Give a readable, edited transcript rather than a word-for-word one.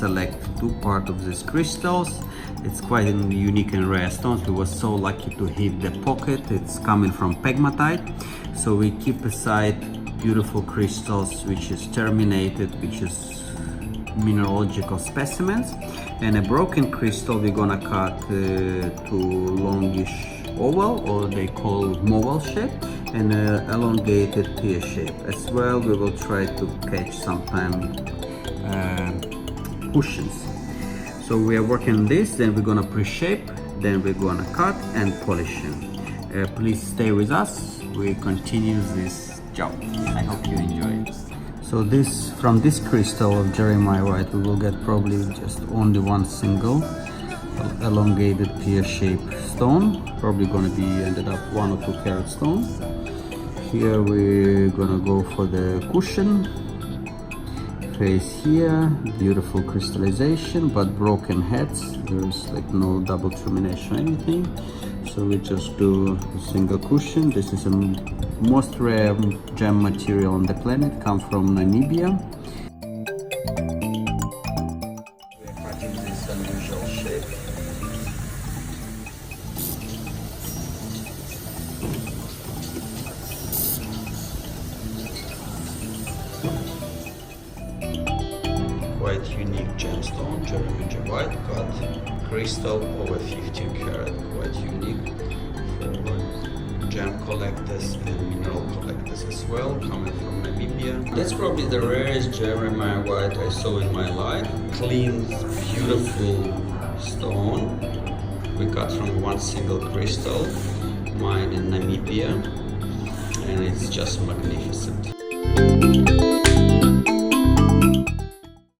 select two part of these crystals. It's quite a unique and rare stones. We were so lucky to hit the pocket. It's coming from pegmatite. So we keep aside beautiful crystals which is terminated, which is mineralogical specimens. And a broken crystal we're gonna cut to longish oval, or they call mobile shape, and elongated tear shape. As well, we will try to catch sometime cushions. So we are working on this, then we're gonna pre-shape, then we're gonna cut and polish them. Please stay with us, we continue this job. I hope you enjoy it. So from this crystal of Jeremejevite, we will get probably just only one single elongated pear-shaped stone. Probably going to be ended up 1 or 2 carat stone. Here we're gonna go for the cushion. Face here, beautiful crystallization, but broken heads. There's like no double termination or anything. So we just do a single cushion. This is a most rare gem material on the planet, comes from Namibia. We're cutting this unusual shape. Quite unique gemstone, Jeremejevite cut, crystal over 15 carat, quite unique for gem collectors and mineral collectors as well, coming from Namibia. That's probably the rarest Jeremejevite I saw in my life. Clean, beautiful stone. We cut from one single crystal, mine in Namibia, and it's just magnificent.